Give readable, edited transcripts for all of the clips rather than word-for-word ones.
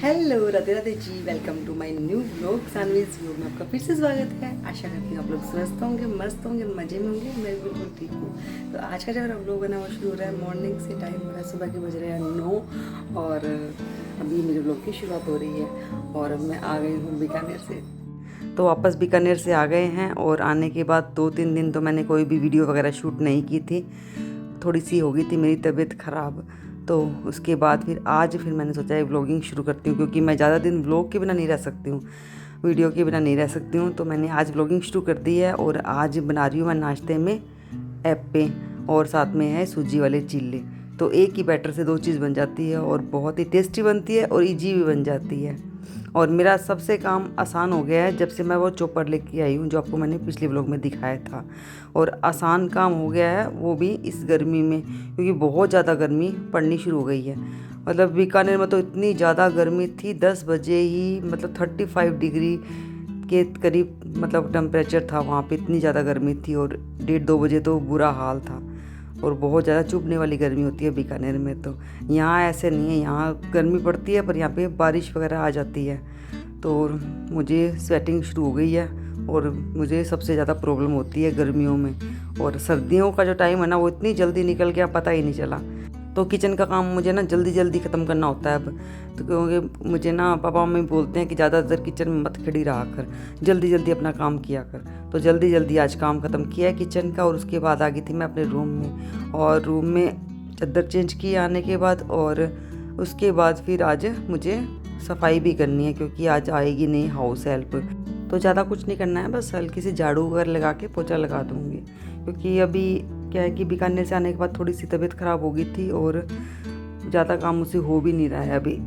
Hello Radhe Radhe ji, welcome to my new vlog. Saanvi's vlog में आपका फिर से स्वागत है। आशा करती हूँ आप लोग स्वस्थ होंगे, मस्त होंगे, मज़े में होंगे। मैं बिल्कुल ठीक हूँ। तो आज का जो मेरा व्लॉग है ना वो शुरू हो रहा है मॉर्निंग से। टाइम हो रहा है सुबह के, बज रहे हैं 9 और अभी मेरे व्लॉग की शुरुआत हो रही है। और मैं आ गई हूँ बीकानेर से। तो वापस बीकानेर से आ गए हैं और आने के बाद 2-3 दिन तो मैंने कोई भी वीडियो वगैरह शूट नहीं की थी। थोड़ी सी हो गई थी मेरी तबीयत ख़राब। तो उसके बाद फिर मैंने सोचा है व्लॉगिंग शुरू करती हूँ, क्योंकि मैं ज़्यादा दिन व्लॉग के बिना नहीं रह सकती हूँ, वीडियो के बिना नहीं रह सकती हूँ। तो मैंने आज व्लॉगिंग शुरू कर दी है और आज बना रही हूँ मैं नाश्ते में ऐप्पे और साथ में है सूजी वाले चिल्ले। तो एक ही बैटर से 2 चीज़ बन जाती है और बहुत ही टेस्टी बनती है और ईजी भी बन जाती है। और मेरा सबसे काम आसान हो गया है जब से मैं वो चॉपर लेके आई हूँ, जो आपको मैंने पिछले व्लॉग में दिखाया था। और आसान काम हो गया है वो भी इस गर्मी में, क्योंकि बहुत ज़्यादा गर्मी पड़नी शुरू हो गई है। मतलब बीकानेर में तो इतनी ज़्यादा गर्मी थी, 10 बजे ही मतलब 35 डिग्री के करीब मतलब टेम्परेचर था वहाँ पे। इतनी ज़्यादा गर्मी थी और 1:30-2 बजे तो बुरा हाल था। और बहुत ज़्यादा चुभने वाली गर्मी होती है बीकानेर में। तो यहाँ ऐसे नहीं है, यहाँ गर्मी पड़ती है पर यहाँ पे बारिश वगैरह आ जाती है। तो मुझे स्वेटिंग शुरू हो गई है और मुझे सबसे ज़्यादा प्रॉब्लम होती है गर्मियों में। और सर्दियों का जो टाइम है ना वो इतनी जल्दी निकल गया, पता ही नहीं चला। तो किचन का काम मुझे ना जल्दी जल्दी ख़त्म करना होता है अब। तो क्योंकि मुझे ना पापा मम्मी बोलते हैं कि ज़्यादातर किचन में मत खड़ी रहा कर, जल्दी जल्दी अपना काम किया कर। तो जल्दी जल्दी आज काम ख़त्म किया है किचन का। और उसके बाद आ गई थी मैं अपने रूम में, और रूम में चादर चेंज की आने के बाद। और उसके बाद फिर आज मुझे सफाई भी करनी है, क्योंकि आज आएगी नहीं हाउस हेल्प। तो ज़्यादा कुछ नहीं करना है, बस हल्की सी झाड़ू वगैरह लगा के पोछा लगा दूँगी। क्योंकि अभी क्या है कि बीकानेर से आने के बाद थोड़ी सी तबीयत ख़राब हो गई थी और ज़्यादा काम मुझसे हो भी नहीं रहा है अभी।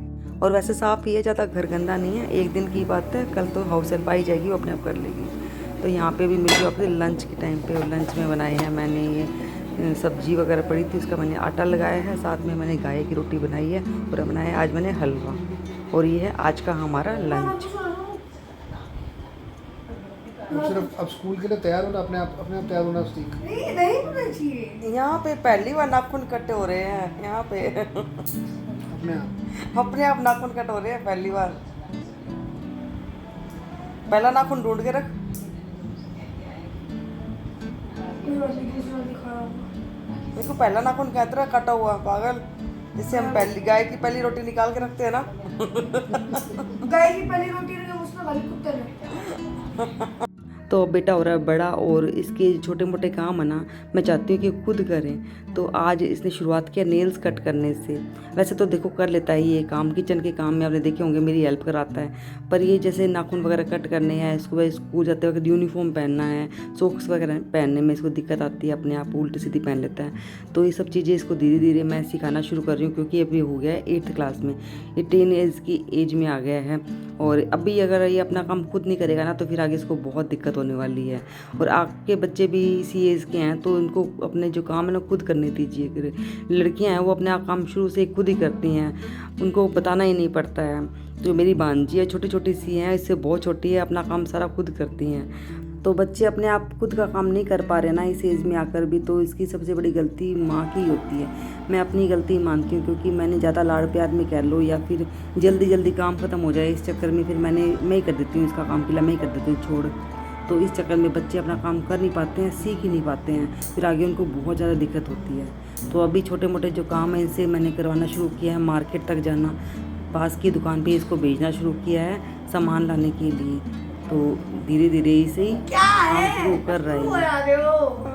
और वैसे साफ़ ही है, ज़्यादा घर गंदा नहीं है। एक दिन की बात है, कल तो हाउस हेल्प आई जाएगी, वो अपने आप कर लेगी। तो यहाँ पे भी मिली अपने लंच के टाइम पे। और लंच में बनाए हैं मैंने ये सब्जी वगैरह पड़ी थी, उसका मैंने आटा लगाया है। साथ में मैंने गाय की रोटी बनाई है और बनाया आज मैंने हलवा। और ये है आज का हमारा लंच। सिर्फ अब स्कूल के लिए तैयार होना, अपने आप तैयार होना सीख। नहीं होना चाहिए। यहाँ पे पहली बार नाखून कट हो रहे हैं यहाँ पे। अपने आप नाखून कट हो रहे हैं पहली बार। पहला नाखून ढूंढ के रख। मेरे को पहला नाखून कहते रहा कटा हुआ पागल। जिससे हम पहली गाय की पहली रोटी निकाल के रखते हैं ना। गाय की पहली रोटी उसमें वाली कुत्ते ने। तो बेटा हो रहा है बड़ा और इसके छोटे मोटे काम है ना मैं चाहती हूँ कि खुद करें। तो आज इसने शुरुआत किया नेल्स कट करने से। वैसे तो देखो कर लेता है ये काम, किचन के काम में आपने देखे होंगे मेरी हेल्प कराता है। पर ये जैसे नाखून वगैरह कट करने हैं, सुबह स्कूल जाते वक्त यूनिफॉर्म पहनना है, सॉक्स वगैरह पहनने में इसको दिक्कत आती है, अपने आप उल्टी सीधी पहन लेता है। तो ये सब चीज़ें इसको धीरे धीरे मैं सिखाना शुरू कर रही हूँ, क्योंकि अभी हो गया है 8th क्लास में, ये 10 एज की एज में आ गया है। और अभी अगर ये अपना काम खुद नहीं करेगा ना तो फिर आगे इसको बहुत दिक्कत होने वाली है। और आपके बच्चे भी इसी एज के हैं तो इनको अपने जो काम है ना खुद करने दीजिए। लड़कियां हैं वो अपने आप काम शुरू से खुद ही करती हैं, उनको बताना ही नहीं पड़ता है। तो मेरी भांजी है, छोटी छोटी सी हैं, इससे बहुत छोटी है, अपना काम सारा खुद करती हैं। तो बच्चे अपने आप खुद का काम नहीं कर पा रहे ना इस एज में आकर भी, तो इसकी सबसे बड़ी गलती माँ की होती है। मैं अपनी गलती मानती हूँ, क्योंकि मैंने ज़्यादा लाड़ प्यार में कह लो या फिर जल्दी जल्दी काम ख़त्म हो जाए इस चक्कर में फिर मैं ही कर देती हूँ इसका काम, के लिए मैं ही कर देती हूँ छोड़। तो इस चक्कर में बच्चे अपना काम कर नहीं पाते हैं, सीख ही नहीं पाते हैं, फिर आगे उनको बहुत ज़्यादा दिक्कत होती है। तो अभी छोटे मोटे जो काम है इनसे मैंने करवाना शुरू किया है। मार्केट तक जाना, पास की दुकान पे इसको भेजना शुरू किया है सामान लाने के लिए। तो धीरे धीरे इसे ही काम शुरू कर रहे हैं।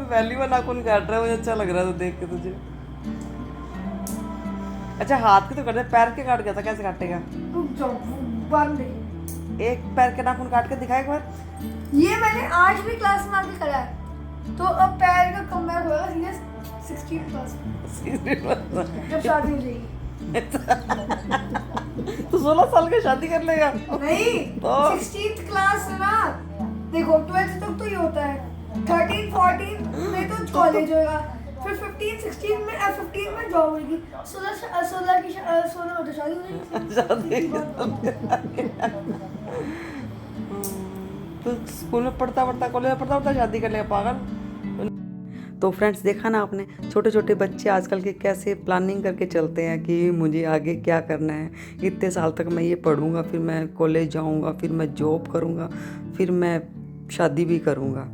पहली बार नाखून काट रहा है, मुझे अच्छा लग रहा है तो देख के तुझे। अच्छा हाथ के तो काट, पैर के काट गया था, कैसे काटेगा? एक पैर के नाखून काट के दिखा एक बार। ये मैंने आज भी क्लास में आके करा है। तो अब पैर का कमबैक होगा सीधे 16 क्लास में, जब शादी हो जाएगी। तो 16 साल की शादी कर लेगा? नहीं तो 16th क्लास है ना, देखो 12th तक तो ये होता है, 13 14 में तो कॉलेज होगा, फिर 15 16 में 15 में जॉब होगी, 16 में तो शादी हो जाएगी। तो स्कूल में पढ़ता कॉलेज में पढ़ता शादी कर लेगा पागल। तो फ्रेंड्स देखा ना आपने, छोटे छोटे बच्चे आजकल के कैसे प्लानिंग करके चलते हैं कि मुझे आगे क्या करना है, इतने साल तक मैं ये पढ़ूंगा, फिर मैं कॉलेज जाऊंगा, फिर मैं जॉब करूंगा, फिर मैं शादी भी करूंगा।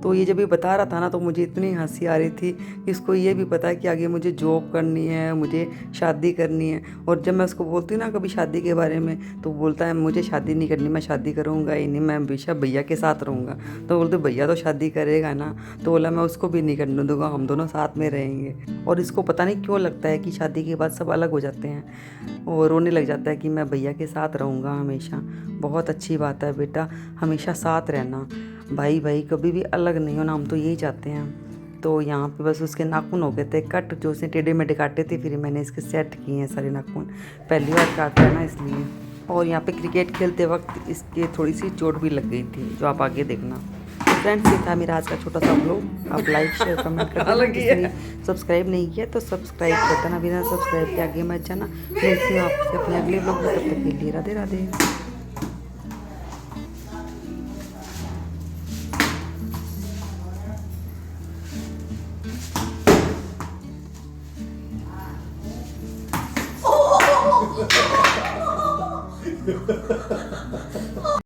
तो ये जब ये बता रहा था ना तो मुझे इतनी हंसी आ रही थी कि इसको ये भी पता है कि आगे मुझे जॉब करनी है, मुझे शादी करनी है। और जब मैं उसको बोलती हूँ ना कभी शादी के बारे में तो बोलता है मुझे शादी नहीं करनी, मैं शादी करूँगा ही नहीं, मैं हमेशा भैया के साथ रहूँगा। तो बोलते भैया तो शादी करेगा ना, तो बोला मैं उसको भी नहीं करने दूँगा, हम दोनों साथ में रहेंगे। और इसको पता नहीं क्यों लगता है कि शादी के बाद सब अलग हो जाते हैं और रोने लग जाता है कि मैं भैया के साथ रहूँगा हमेशा। बहुत अच्छी बात है बेटा, हमेशा साथ रहना, भाई भाई कभी भी अलग नहीं होना, हम तो यही चाहते हैं। तो यहाँ पे बस उसके नाखून हो गए थे कट, जो उसने टेढ़े मेढ़े काटे थे, फिर मैंने इसके सेट किए हैं सारे नाखून, पहली बार काटा है ना इसलिए। और यहाँ पे क्रिकेट खेलते वक्त इसके थोड़ी सी चोट भी लग गई थी, जो आप आगे देखना। फ्रेंड्स ये था मेरा आज का छोटा सा व्लॉग। आप लाइक शेयर कमेंट करना, सब्सक्राइब नहीं किया तो सब्सक्राइब कर देना, बिना सब्सक्राइब के आगे मत जाना। मिलती हूँ आपसे अपने अगले व्लॉग में, तब तक के लिए राधे राधे। Oh!